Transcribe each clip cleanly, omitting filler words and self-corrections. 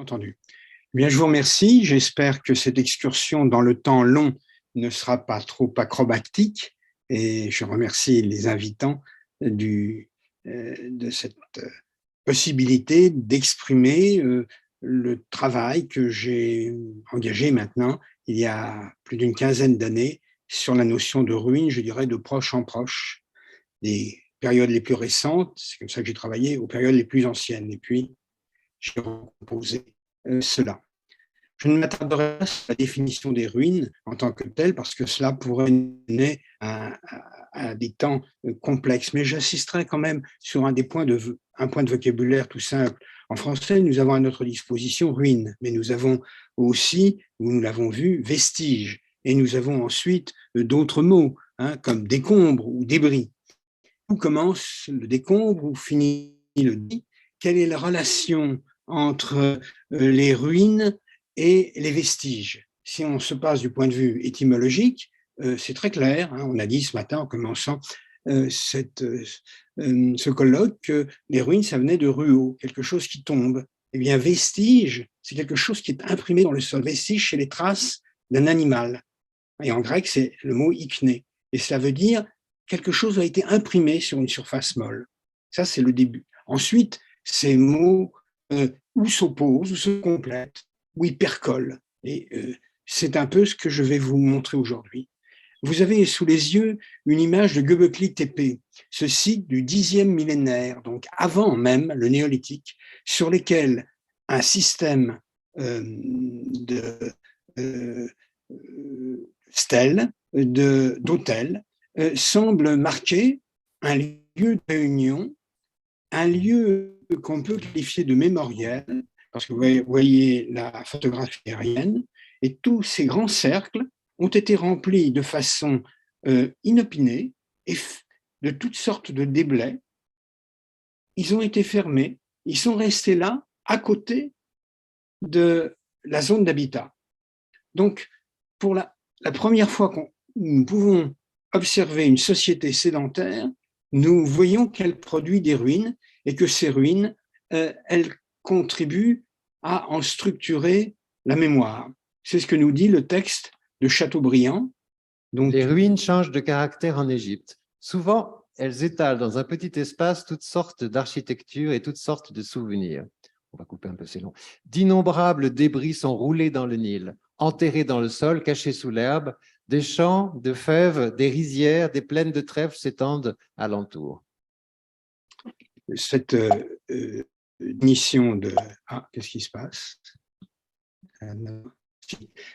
Entendu. Eh bien, je vous remercie. J'espère que cette excursion dans le temps long ne sera pas trop acrobatique et je remercie les invitants de cette possibilité d'exprimer le travail que j'ai engagé maintenant il y a plus d'une quinzaine d'années sur la notion de ruine, je dirais de proche en proche, des périodes les plus récentes, c'est comme ça que j'ai travaillé, aux périodes les plus anciennes. Et puis, j'ai recomposé cela. Je ne m'attarderai pas sur la définition des ruines en tant que telle, parce que cela pourrait mener à des temps complexes, mais j'insisterai quand même sur un point de vocabulaire tout simple. En français, nous avons à notre disposition ruine, mais nous avons aussi, nous l'avons vu, vestige, et nous avons ensuite d'autres mots, comme décombre ou débris. Où commence le décombre, où finit le débris? Quelle est la relation entre les ruines et les vestiges? Si on se passe du point de vue étymologique, c'est très clair. On a dit ce matin en commençant ce colloque que les ruines, ça venait de ruau, quelque chose qui tombe. Eh bien, vestige, c'est quelque chose qui est imprimé dans le sol. Vestige, c'est les traces d'un animal. Et en grec, c'est le mot ikné. Et cela veut dire quelque chose a été imprimé sur une surface molle. Ça, c'est le début. Ensuite, ces mots ou s'opposent, ou se complètent, ou ils percolent. Et c'est un peu ce que je vais vous montrer aujourd'hui. Vous avez sous les yeux une image de Göbekli Tepe, ce site du 10e millénaire, donc avant même le néolithique, sur lequel un système de stèles, d'hôtels, semble marquer un lieu de réunion, un lieu qu'on peut qualifier de mémoriel, parce que vous voyez la photographie aérienne, et tous ces grands cercles ont été remplis de façon inopinée et de toutes sortes de déblais. Ils ont été fermés, ils sont restés là, à côté de la zone d'habitat. Donc, pour la première fois que nous pouvons observer une société sédentaire, nous voyons qu'elle produit des ruines et que ces ruines, elles contribuent à en structurer la mémoire. C'est ce que nous dit le texte de Chateaubriand. Donc, les ruines changent de caractère en Égypte. Souvent, elles étalent dans un petit espace toutes sortes d'architectures et toutes sortes de souvenirs. On va couper un peu, c'est long. D'innombrables débris sont roulés dans le Nil, enterrés dans le sol, cachés sous l'herbe. Des champs de fèves, des rizières, des plaines de trèfle s'étendent alentour. Cette définition de... Ah, qu'est-ce qui se passe?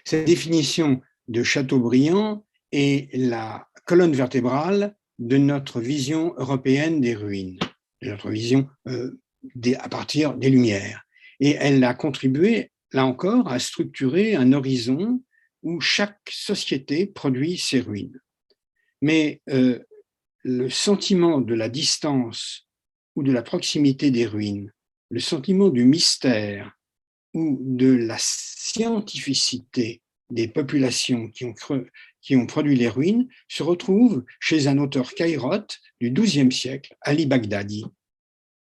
Cette définition de Chateaubriand est la colonne vertébrale de notre vision européenne des ruines, de notre vision à partir des Lumières. Et elle a contribué, là encore, à structurer un horizon où chaque société produit ses ruines. Mais le sentiment de la distance ou de la proximité des ruines, le sentiment du mystère ou de la scientificité des populations qui ont produit les ruines se retrouve chez un auteur caïrote du XIIe siècle, Ali Baghdadi.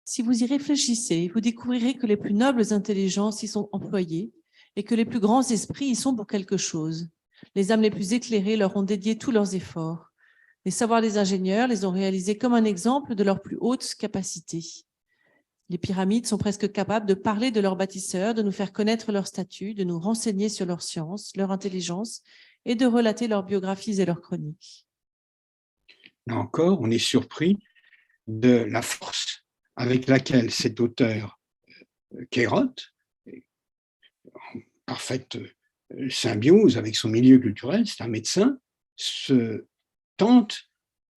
Si vous y réfléchissez, vous découvrirez que les plus nobles intelligences y sont employées et que les plus grands esprits y sont pour quelque chose. Les âmes les plus éclairées leur ont dédié tous leurs efforts. Les savoirs des ingénieurs les ont réalisés comme un exemple de leurs plus hautes capacités. Les pyramides sont presque capables de parler de leurs bâtisseurs, de nous faire connaître leur statut, de nous renseigner sur leur science, leur intelligence et de relater leurs biographies et leurs chroniques. Là encore, on est surpris de la force avec laquelle cet auteur caïrote, en parfaite symbiose avec son milieu culturel, c'est un médecin, se tente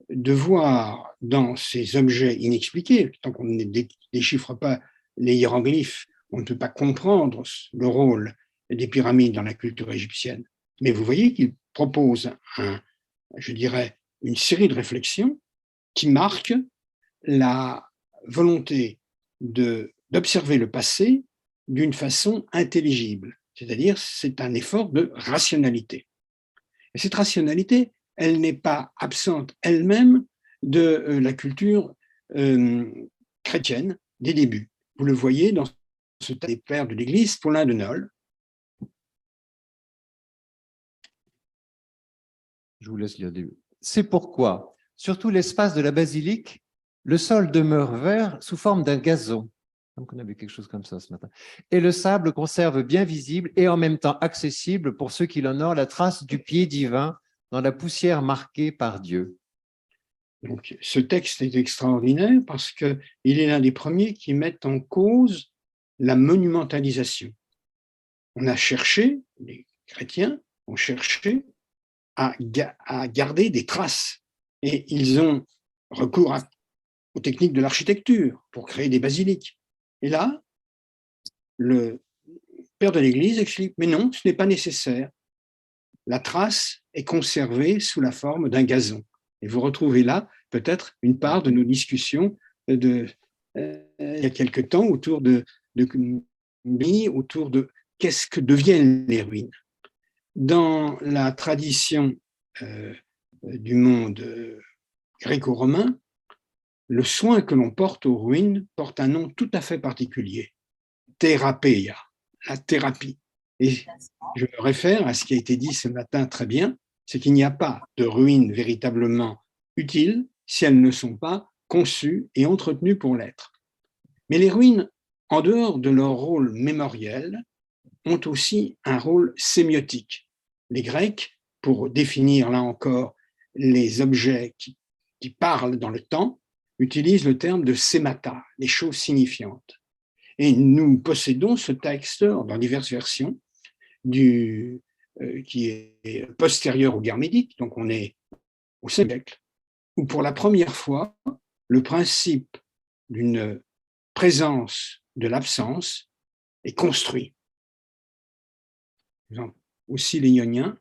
de voir dans ces objets inexpliqués, tant qu'on ne déchiffre pas les hiéroglyphes, on ne peut pas comprendre le rôle des pyramides dans la culture égyptienne. Mais vous voyez qu'il propose je dirais, une série de réflexions qui marquent la volonté d'observer le passé d'une façon intelligible. C'est-à-dire, c'est un effort de rationalité. Et cette rationalité, elle n'est pas absente elle-même de la culture chrétienne des débuts. Vous le voyez dans ce des pères de l'Église, Paulin de Nol. Je vous laisse lire. C'est pourquoi, sur tout l'espace de la basilique, le sol demeure vert sous forme d'un gazon. Donc on a vu quelque chose comme ça ce matin. Et le sable conserve bien visible et en même temps accessible pour ceux qui l'honorent la trace du pied divin dans la poussière marquée par Dieu. Donc, ce texte est extraordinaire parce qu'il est l'un des premiers qui mettent en cause la monumentalisation. On a cherché, les chrétiens ont cherché à garder des traces et ils ont recours aux techniques de l'architecture pour créer des basiliques. Et là, le père de l'Église explique, mais non, ce n'est pas nécessaire. La trace est conservée sous la forme d'un gazon. Et vous retrouvez là peut-être une part de nos discussions il y a quelque temps autour de qu'est-ce que deviennent les ruines. Dans la tradition du monde gréco-romain, le soin que l'on porte aux ruines porte un nom tout à fait particulier, thérapeia, la thérapie. Et je me réfère à ce qui a été dit ce matin très bien, c'est qu'il n'y a pas de ruines véritablement utiles si elles ne sont pas conçues et entretenues pour l'être. Mais les ruines, en dehors de leur rôle mémoriel, ont aussi un rôle sémiotique. Les Grecs, pour définir là encore les objets qui parlent dans le temps, utilisent le terme de sémata, les choses signifiantes. Et nous possédons ce texte dans diverses versions qui est postérieur aux guerres médiques, donc on est au 5e siècle, où pour la première fois, le principe d'une présence de l'absence est construit. Aussi les Ioniens.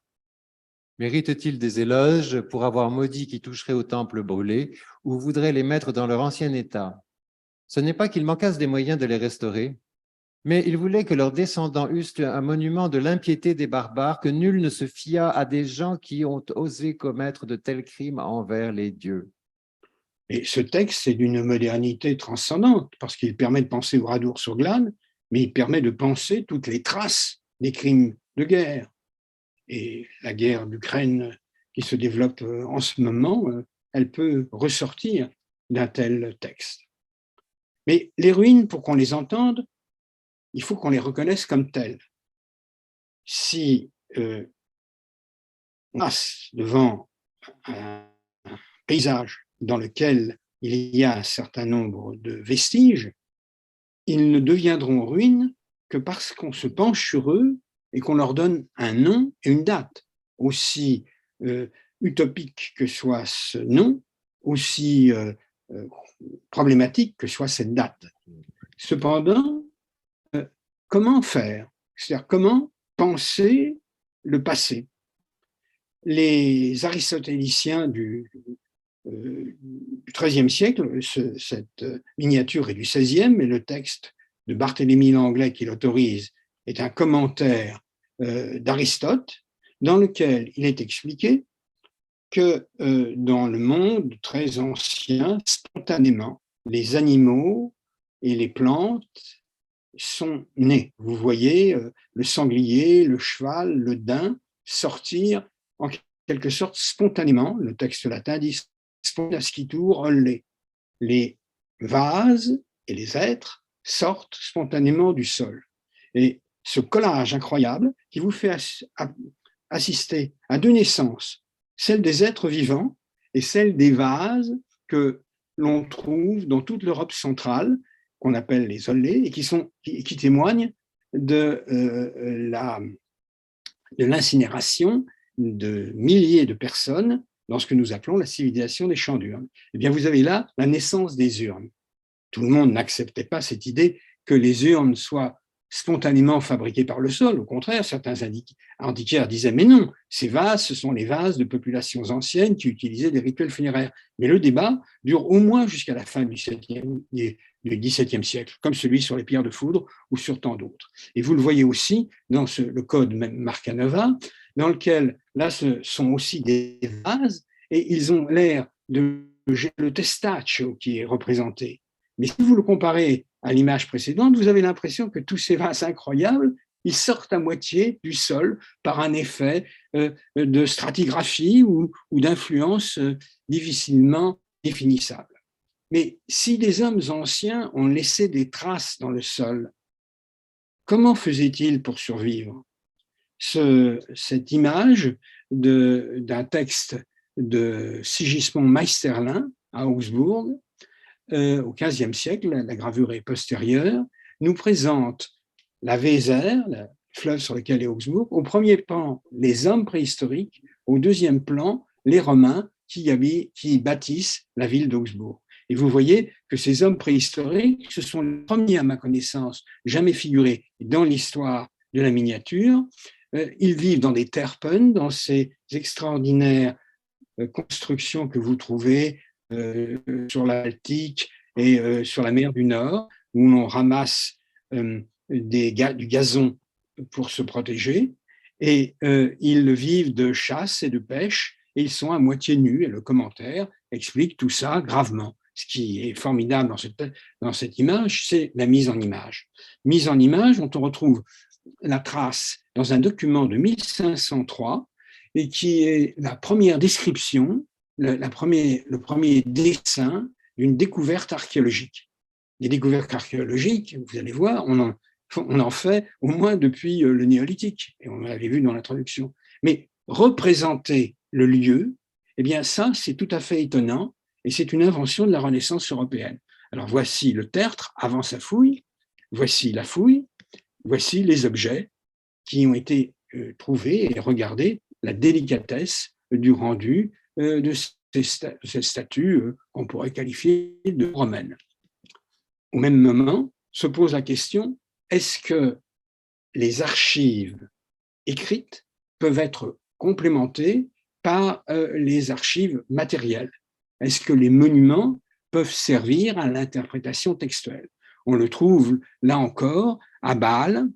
Méritent-ils des éloges pour avoir maudit qui toucherait au temple brûlé ou voudraient les mettre dans leur ancien état? Ce n'est pas qu'ils manquassent des moyens de les restaurer, mais ils voulaient que leurs descendants eussent un monument de l'impiété des barbares, que nul ne se fiât à des gens qui ont osé commettre de tels crimes envers les dieux. Et ce texte est d'une modernité transcendante, parce qu'il permet de penser au radour sur glane, mais il permet de penser toutes les traces des crimes de guerre. Et la guerre d'Ukraine qui se développe en ce moment, elle peut ressortir d'un tel texte. Mais les ruines, pour qu'on les entende, il faut qu'on les reconnaisse comme telles. Si on passe devant un paysage dans lequel il y a un certain nombre de vestiges, ils ne deviendront ruines que parce qu'on se penche sur eux et qu'on leur donne un nom et une date. Aussi utopique que soit ce nom, aussi problématique que soit cette date. Cependant, comment faire? C'est-à-dire comment penser le passé? Les aristotéliciens du XIIIe siècle, cette miniature est du XVIe, mais le texte de Barthélemy l'Anglais qui l'autorise est un commentaire d'Aristote, dans lequel il est expliqué que dans le monde très ancien, spontanément, les animaux et les plantes sont nés. Vous voyez le sanglier, le cheval, le daim sortir en quelque sorte spontanément. Le texte latin dit spontascitur olle. Les vases et les êtres sortent spontanément du sol. Et ce collage incroyable qui vous fait assister à deux naissances, celle des êtres vivants et celle des vases que l'on trouve dans toute l'Europe centrale, qu'on appelle les ollets, et qui témoignent de l'incinération de milliers de personnes dans ce que nous appelons la civilisation des champs d'urnes. Eh bien, vous avez là la naissance des urnes. Tout le monde n'acceptait pas cette idée que les urnes soient spontanément fabriquées par le sol. Au contraire, certains antiquaires disaient « mais non, ces vases, ce sont les vases de populations anciennes qui utilisaient des rituels funéraires ». Mais le débat dure au moins jusqu'à la fin du XVIIe siècle, comme celui sur les pierres de foudre ou sur tant d'autres. Et vous le voyez aussi dans le code Marcanova, dans lequel, là, ce sont aussi des vases, et ils ont l'air de le testaccio qui est représenté. Mais si vous le comparez à l'image précédente, vous avez l'impression que tous ces vases incroyables, ils sortent à moitié du sol par un effet de stratigraphie ou d'influence difficilement définissable. Mais si les hommes anciens ont laissé des traces dans le sol, comment faisaient-ils pour survivre? Cette image d'un texte de Sigismond Meisterlin à Augsbourg, au XVe siècle, la gravure est postérieure, nous présente la Weser, le fleuve sur lequel est Augsbourg, au premier plan les hommes préhistoriques, au deuxième plan les Romains qui bâtissent la ville d'Augsbourg. Et vous voyez que ces hommes préhistoriques, ce sont les premiers, à ma connaissance, jamais figurés dans l'histoire de la miniature. Ils vivent dans des terpen, dans ces extraordinaires constructions que vous trouvez sur la Baltique et sur la mer du Nord, où l'on ramasse du gazon pour se protéger. Et ils vivent de chasse et de pêche, et ils sont à moitié nus. Et le commentaire explique tout ça gravement. Ce qui est formidable dans cette image, c'est la mise en image. Mise en image dont on retrouve la trace dans un document de 1503 et qui est la première description, le premier dessin d'une découverte archéologique. Les découvertes archéologiques, vous allez voir, on en fait au moins depuis le néolithique, et on l'avait vu dans l'introduction. Mais représenter le lieu, eh bien ça, c'est tout à fait étonnant, et c'est une invention de la Renaissance européenne. Alors voici le tertre avant sa fouille, voici la fouille, voici les objets qui ont été trouvés et regardez la délicatesse du rendu de ces statues qu'on pourrait qualifier de romaines. Au même moment, se pose la question, est-ce que les archives écrites peuvent être complémentées par les archives matérielles? Est-ce que les monuments peuvent servir à l'interprétation textuelle? On le trouve, là encore, à Bâle,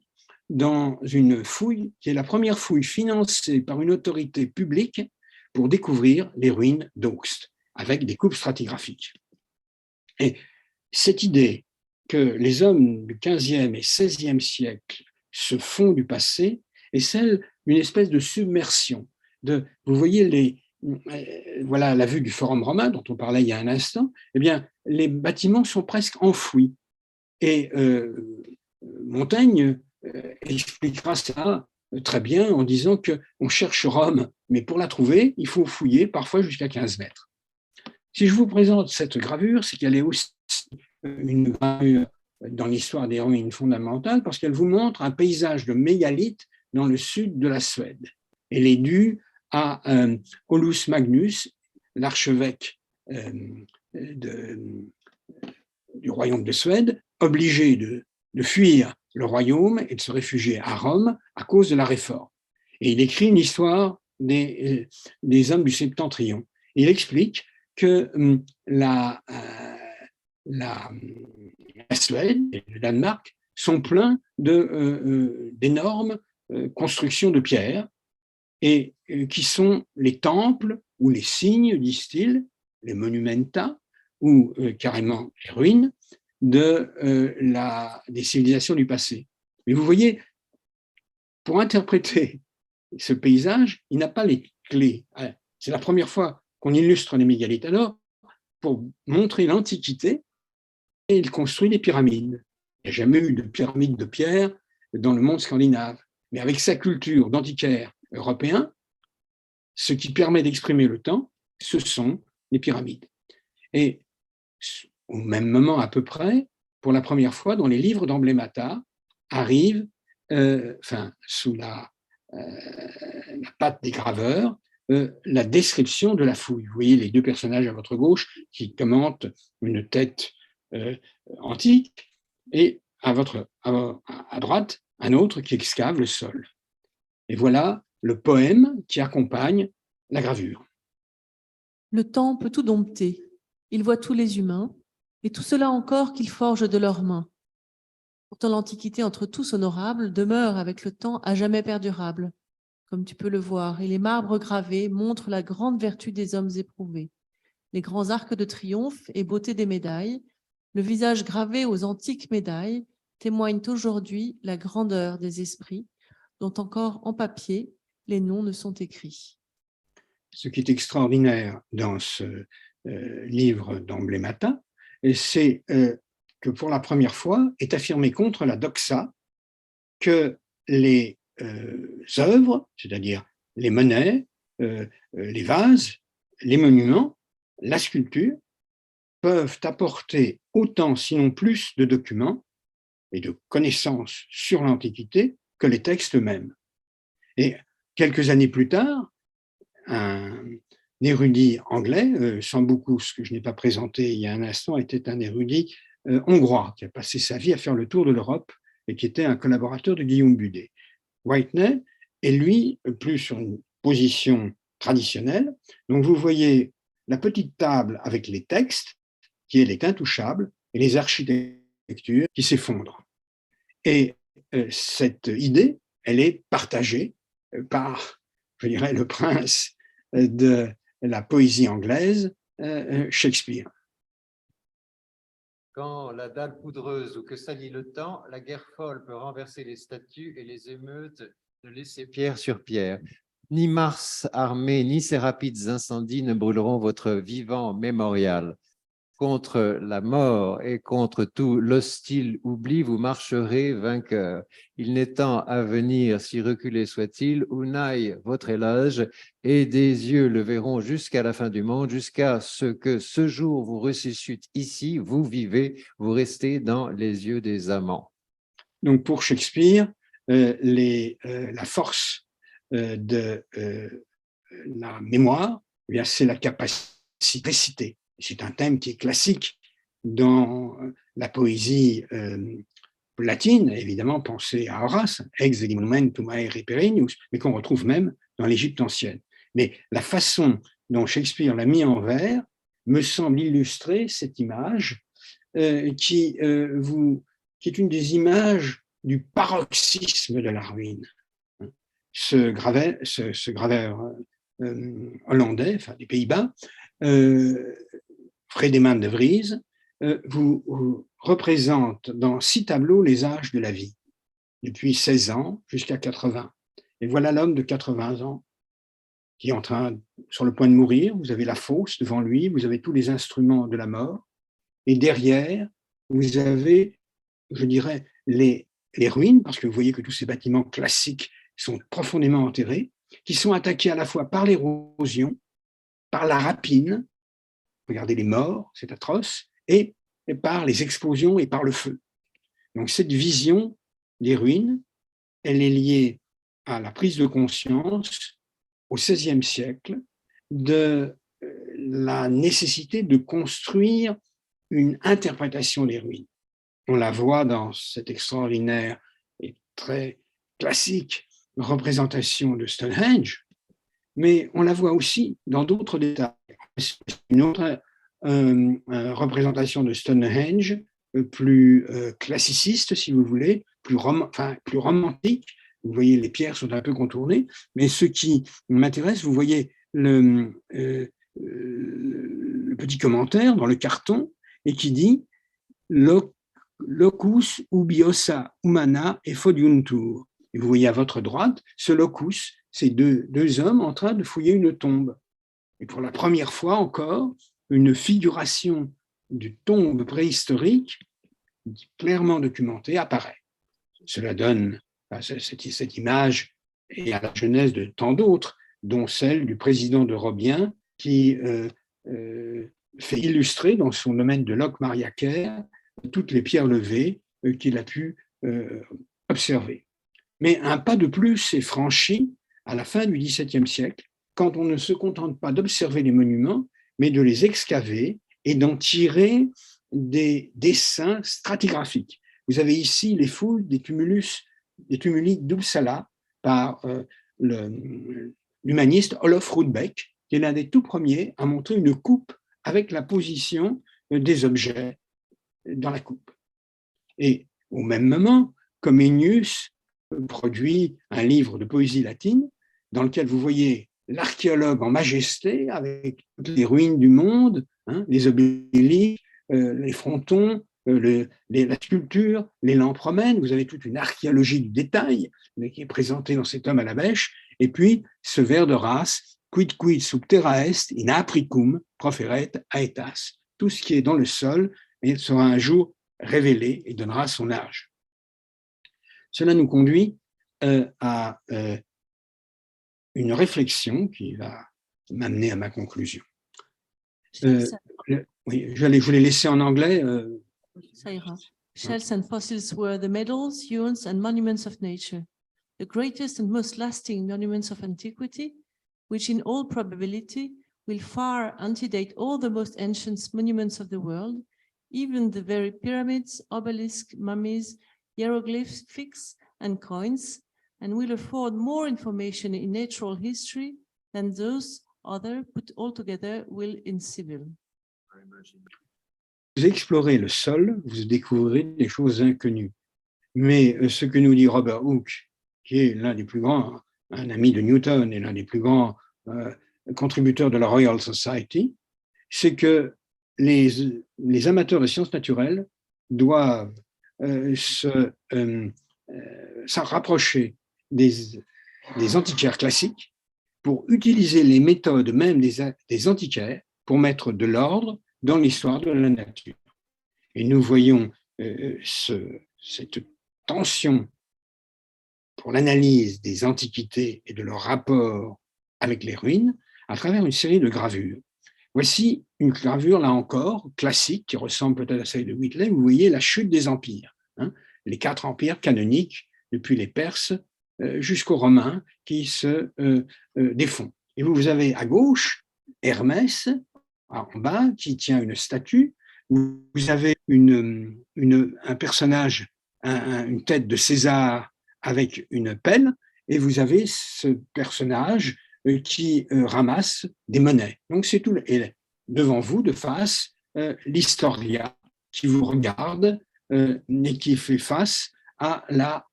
dans une fouille qui est la première fouille financée par une autorité publique pour découvrir les ruines d'Augst, avec des coupes stratigraphiques. Et cette idée que les hommes du XVe et XVIe siècle se font du passé est celle d'une espèce de submersion. Vous voyez voilà la vue du Forum romain dont on parlait il y a un instant, eh bien, les bâtiments sont presque enfouis. Et Montaigne expliquera ça très bien en disant qu'on cherche Rome, mais pour la trouver, il faut fouiller parfois jusqu'à 15 mètres. Si je vous présente cette gravure, c'est qu'elle est aussi une gravure dans l'histoire des ruines fondamentales parce qu'elle vous montre un paysage de mégalithes dans le sud de la Suède. Elle est due à Olaus Magnus, l'archevêque du royaume de Suède, obligé de fuir le royaume et de se réfugier à Rome à cause de la réforme. Et il écrit une histoire des hommes du Septentrion. Il explique que la Suède et le Danemark sont pleins d'énormes constructions de pierre et qui sont les temples ou les signes, disent-ils, les monumenta ou carrément les ruines des civilisations du passé. Mais vous voyez, pour interpréter ce paysage, il n'a pas les clés. C'est la première fois qu'on illustre les mégalithes. Alors, pour montrer l'Antiquité, il construit des pyramides. Il n'y a jamais eu de pyramide de pierre dans le monde scandinave. Mais avec sa culture d'antiquaire européen, ce qui permet d'exprimer le temps, ce sont les pyramides. Et au même moment à peu près, pour la première fois, dans les livres d'Emblémata, arrive, sous la patte des graveurs, la description de la fouille. Vous voyez les deux personnages à votre gauche qui commentent une tête antique et à droite, un autre qui excave le sol. Et voilà le poème qui accompagne la gravure. Le temps peut tout dompter. Il voit tous les humains, et tout cela encore qu'ils forgent de leurs mains. Pourtant l'Antiquité entre tous honorables demeure avec le temps à jamais perdurable, comme tu peux le voir, et les marbres gravés montrent la grande vertu des hommes éprouvés. Les grands arcs de triomphe et beauté des médailles, Le visage gravé aux antiques médailles témoigne aujourd'hui la grandeur des esprits, dont encore en papier, les noms ne sont écrits. Ce qui est extraordinaire dans ce livre d'Emblemata, c'est que pour la première fois est affirmé contre la doxa que les œuvres, c'est-à-dire les monnaies, les vases, les monuments, la sculpture, peuvent apporter autant, sinon plus, de documents et de connaissances sur l'Antiquité que les textes eux-mêmes. Et quelques années plus tard, un érudit anglais, sans beaucoup ce que je n'ai pas présenté il y a un instant, était un érudit hongrois qui a passé sa vie à faire le tour de l'Europe et qui était un collaborateur de Guillaume Budet. Whitney est lui plus sur une position traditionnelle. Donc vous voyez la petite table avec les textes, qui est intouchable, et les architectures qui s'effondrent. Et cette idée, elle est partagée par, je dirais, le prince de la poésie anglaise, Shakespeare. Quand la dalle poudreuse ou que salit le temps, la guerre folle peut renverser les statues et les émeutes ne laisser pierre sur pierre. Ni Mars armé, ni ses rapides incendies ne brûleront votre vivant mémorial. Contre la mort et contre tout l'hostile oubli, vous marcherez vainqueur. Il n'est temps à venir, si reculé soit-il, où n'aille votre éloge, et des yeux le verront jusqu'à la fin du monde, jusqu'à ce que ce jour vous ressuscite ici, vous vivez, vous restez dans les yeux des amants. Donc pour Shakespeare, la force de la mémoire, eh c'est la capacité de réciter. C'est un thème qui est classique dans la poésie latine, évidemment, pensez à Horace, ex monumentum aere perennius, mais qu'on retrouve même dans l'Égypte ancienne. Mais la façon dont Shakespeare l'a mis en vers me semble illustrer cette image qui est une des images du paroxysme de la ruine. Ce graveur hollandais, enfin des Pays-Bas, Frederik de Vries, vous représente dans 6 tableaux les âges de la vie, depuis 16 ans jusqu'à 80. Et voilà l'homme de 80 ans qui est sur le point de mourir. Vous avez la fosse devant lui, vous avez tous les instruments de la mort, et derrière, vous avez, je dirais, les ruines, parce que vous voyez que tous ces bâtiments classiques sont profondément enterrés, qui sont attaqués à la fois par l'érosion, par la rapine, regardez les morts, c'est atroce, et par les explosions et par le feu. Donc cette vision des ruines, elle est liée à la prise de conscience au XVIe siècle de la nécessité de construire une interprétation des ruines. On la voit dans cette extraordinaire et très classique représentation de Stonehenge, mais on la voit aussi dans d'autres détails. Une autre représentation de Stonehenge, plus classiciste, si vous voulez, plus romantique. Vous voyez, les pierres sont un peu contournées, mais ce qui m'intéresse, vous voyez le petit commentaire dans le carton et qui dit locus ubiosa humana effodiuntur. Et vous voyez à votre droite, ce locus, c'est deux hommes en train de fouiller une tombe. Et pour la première fois encore, une figuration du tombe préhistorique clairement documentée apparaît. Cela donne cette image et à la genèse de tant d'autres, dont celle du président de Robien qui fait illustrer dans son domaine de Locmaria-Kerr toutes les pierres levées qu'il a pu observer. Mais un pas de plus est franchi à la fin du XVIIe siècle, quand on ne se contente pas d'observer les monuments, mais de les excaver et d'en tirer des dessins stratigraphiques. Vous avez ici les fouilles des tumuli d'Uppsala par l'humaniste Olof Rudbeck, qui est l'un des tout premiers à montrer une coupe avec la position des objets dans la coupe. Et au même moment, Comenius produit un livre de poésie latine dans lequel vous voyez l'archéologue en majesté avec toutes les ruines du monde, les obélisques, les frontons, la sculpture, les lampes romaines, vous avez toute une archéologie du détail qui est présentée dans cet homme à la bêche, et puis ce vers de race, quid sub terra est in apricum proferet aetas. Tout ce qui est dans le sol sera un jour révélé et donnera son âge. Cela nous conduit à une réflexion qui va m'amener à ma conclusion. Oui, je voulais laisser en anglais. Ça ira. Shells and fossils were the medals, urns, and monuments of nature, the greatest and most lasting monuments of antiquity, which in all probability will far antedate all the most ancient monuments of the world, even the very pyramids, obelisks, mummies, hieroglyphics, and coins, and will afford more information in natural history than those other put all together will in civil. Vous explorez le sol, vous découvrez des choses inconnues. Mais ce que nous dit Robert Hooke, qui est l'un des plus grands, un ami de Newton et l'un des plus grands contributeurs de la Royal Society, c'est que les amateurs de sciences naturelles doivent se rapprocher des antiquaires classiques pour utiliser les méthodes même des antiquaires pour mettre de l'ordre dans l'histoire de la nature. Et nous voyons cette tension pour l'analyse des antiquités et de leur rapport avec les ruines à travers une série de gravures. Voici une gravure, là encore, classique, qui ressemble peut-être à celle de Whitley. Vous voyez la chute des empires, les 4 empires canoniques, depuis les Perses jusqu'aux Romains, qui se défont. Et vous avez à gauche Hermès, en bas, qui tient une statue. Vous avez un personnage, une tête de César avec une pelle, et vous avez ce personnage qui ramasse des monnaies. Donc c'est tout. Et devant vous, de face, l'historia qui vous regarde et qui fait face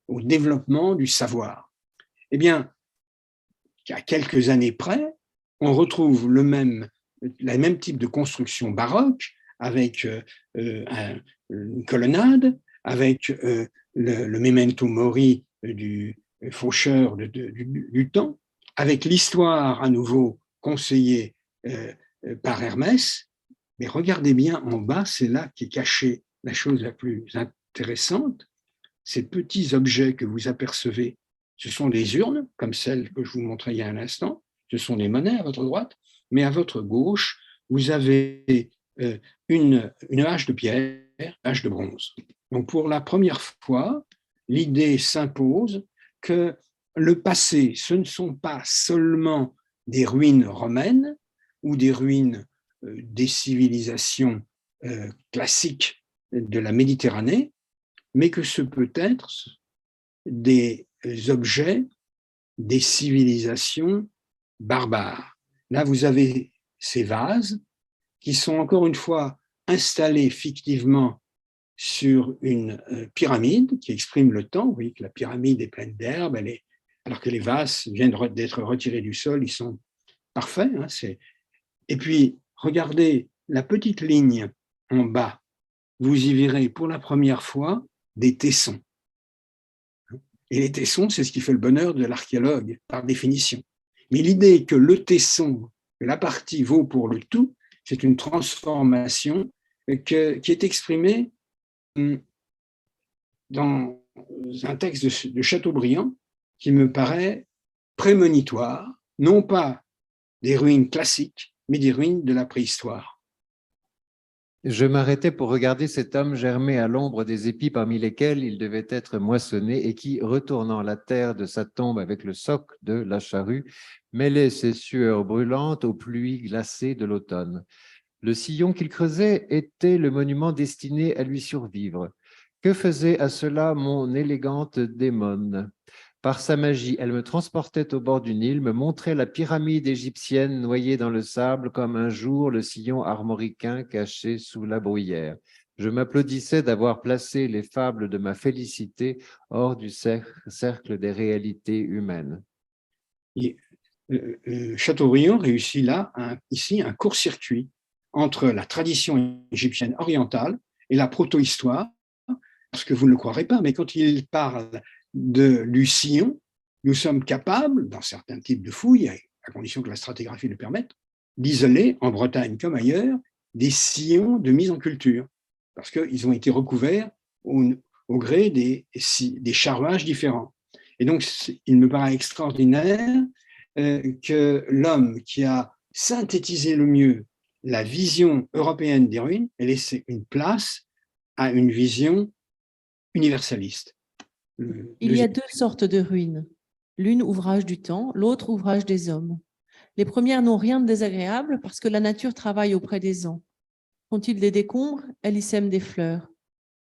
au développement du savoir. Eh bien, à quelques années près, on retrouve le même type de construction baroque avec une colonnade, avec le memento mori du faucheur du temps, avec l'histoire à nouveau conseillée par Hermès. Mais regardez bien en bas, c'est là qu'est cachée la chose la plus intéressante. Ces petits objets que vous apercevez, ce sont des urnes, comme celles que je vous montrais il y a un instant, ce sont des monnaies à votre droite, mais à votre gauche, vous avez une hache de pierre, hache de bronze. Donc pour la première fois, l'idée s'impose que le passé, ce ne sont pas seulement des ruines romaines ou des ruines des civilisations classiques de la Méditerranée, mais que ce peut être des objets des civilisations barbares. Là, vous avez ces vases qui sont encore une fois installés fictivement sur une pyramide qui exprime le temps. Vous voyez que la pyramide est pleine d'herbe, alors que les vases viennent d'être retirés du sol, ils sont parfaits. Et puis, regardez la petite ligne en bas. Vous y verrez pour la première fois des tessons. Et les tessons, c'est ce qui fait le bonheur de l'archéologue, par définition. Mais l'idée que le tesson, que la partie vaut pour le tout, c'est une transformation qui est exprimée dans un texte de Chateaubriand qui me paraît prémonitoire, non pas des ruines classiques, mais des ruines de la préhistoire. Je m'arrêtais pour regarder cet homme germer à l'ombre des épis parmi lesquels il devait être moissonné et qui, retournant la terre de sa tombe avec le soc de la charrue, mêlait ses sueurs brûlantes aux pluies glacées de l'automne. Le sillon qu'il creusait était le monument destiné à lui survivre. Que faisait à cela mon élégante démone? Par sa magie, elle me transportait au bord du Nil, me montrait la pyramide égyptienne noyée dans le sable comme un jour le sillon armoricain caché sous la bruyère. Je m'applaudissais d'avoir placé les fables de ma félicité hors du cercle des réalités humaines. Chateaubriand réussit là, ici, un court-circuit entre la tradition égyptienne orientale et la protohistoire, parce que vous ne le croirez pas, mais quand il parle de Lucyon, nous sommes capables, dans certains types de fouilles, à condition que la stratigraphie le permette, d'isoler, en Bretagne comme ailleurs, des sillons de mise en culture, parce qu'ils ont été recouverts au gré des charruages différents. Et donc, il me paraît extraordinaire que l'homme qui a synthétisé le mieux la vision européenne des ruines ait laissé une place à une vision universaliste. Il y a deux sortes de ruines. L'une ouvrage du temps, l'autre ouvrage des hommes. Les premières n'ont rien de désagréable parce que la nature travaille auprès des ans. Font-ils des décombres, elle y sème des fleurs.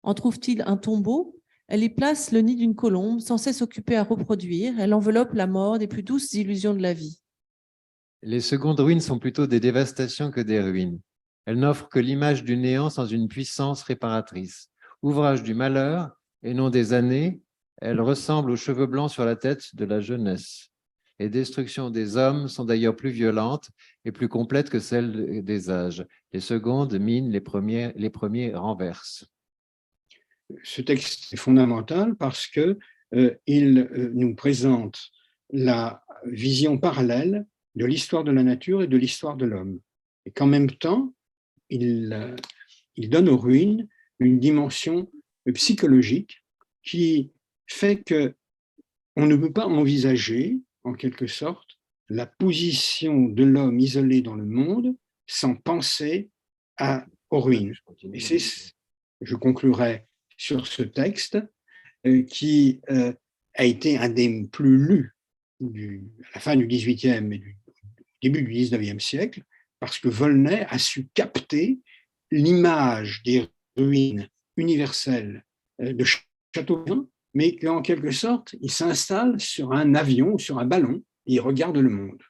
En trouve-t-il un tombeau, elle y place le nid d'une colombe, sans cesse occupée à reproduire, elle enveloppe la mort des plus douces illusions de la vie. Les secondes ruines sont plutôt des dévastations que des ruines. Elles n'offrent que l'image du néant sans une puissance réparatrice. Ouvrage du malheur et non des années, elles ressemblent aux cheveux blancs sur la tête de la jeunesse. Les destructions des hommes sont d'ailleurs plus violentes et plus complètes que celles des âges. Les secondes minent, les premiers renversent. Ce texte est fondamental parce qu'il nous présente la vision parallèle de l'histoire de la nature et de l'histoire de l'homme. Et qu'en même temps, il donne aux ruines une dimension psychologique qui fait qu'on ne peut pas envisager, en quelque sorte, la position de l'homme isolé dans le monde sans penser aux ruines. Et je conclurai sur ce texte qui a été un des plus lus à la fin du XVIIIe et du début du XIXe siècle, parce que Volney a su capter l'image des ruines universelles de Chateaubriand, mais qu'en quelque sorte, il s'installe sur un avion ou sur un ballon et il regarde le monde.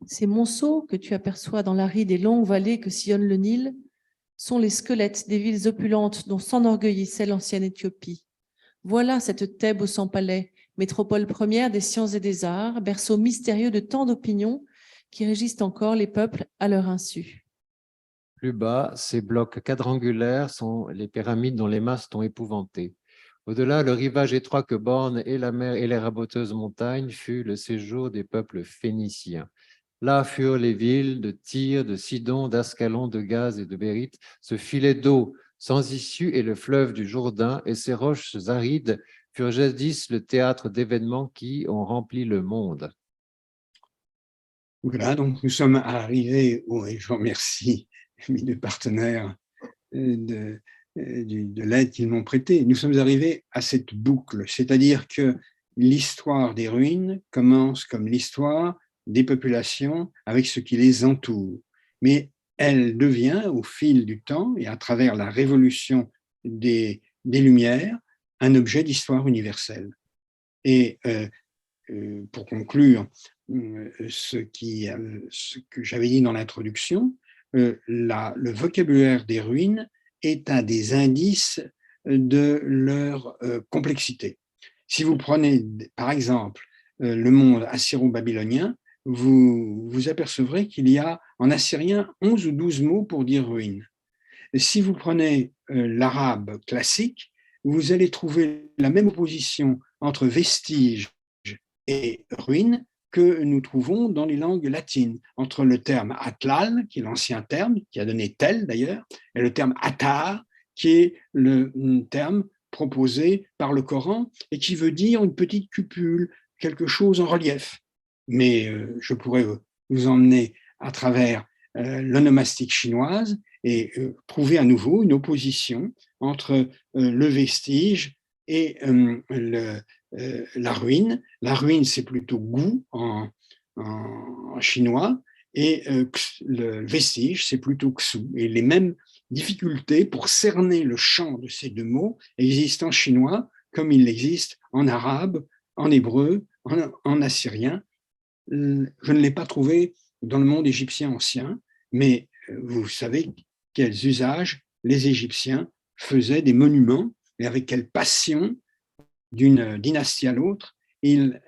Ces monceaux que tu aperçois dans l'aride et longue vallée que sillonne le Nil sont les squelettes des villes opulentes dont s'enorgueillissait l'ancienne Éthiopie. Voilà cette Thèbes aux 100 palais, métropole première des sciences et des arts, berceau mystérieux de tant d'opinions qui régissent encore les peuples à leur insu. Plus bas, ces blocs quadrangulaires sont les pyramides dont les masses t'ont épouvanté. Au-delà, le rivage étroit que bornent et la mer et les raboteuses montagnes fut le séjour des peuples phéniciens. Là furent les villes de Tyr, de Sidon, d'Ascalon, de Gaze et de Bérite, ce filet d'eau sans issue et le fleuve du Jourdain et ces roches arides furent jadis le théâtre d'événements qui ont rempli le monde. Voilà, donc nous sommes arrivés, et je vous remercie mes deux partenaires de l'aide qu'ils m'ont prêtée. Nous sommes arrivés à cette boucle, c'est-à-dire que l'histoire des ruines commence comme l'histoire des populations avec ce qui les entoure. Mais elle devient, au fil du temps et à travers la révolution des Lumières, un objet d'histoire universelle. Et pour conclure ce que j'avais dit dans l'introduction, le vocabulaire des ruines est un des indices de leur complexité. Si vous prenez, par exemple, le monde assyro-babylonien, vous apercevrez qu'il y a en assyrien 11 ou 12 mots pour dire ruine. Si vous prenez l'arabe classique, vous allez trouver la même opposition entre vestige et ruine que nous trouvons dans les langues latines, entre le terme atlal, qui est l'ancien terme, qui a donné tel d'ailleurs, et le terme atar, qui est le terme proposé par le Coran et qui veut dire une petite cupule, quelque chose en relief. Mais je pourrais vous emmener à travers l'onomastique chinoise et trouver à nouveau une opposition entre le vestige et la ruine. La ruine, c'est plutôt gu en chinois, et le vestige, c'est plutôt xu. Et les mêmes difficultés pour cerner le champ de ces deux mots existent en chinois, comme il existe en arabe, en hébreu, en assyrien. Je ne l'ai pas trouvé dans le monde égyptien ancien, mais vous savez quels usages les Égyptiens faisaient des monuments et avec quelle passion d'une dynastie à l'autre, ils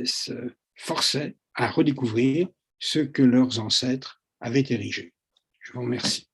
se forçaient à redécouvrir ce que leurs ancêtres avaient érigé. Je vous remercie.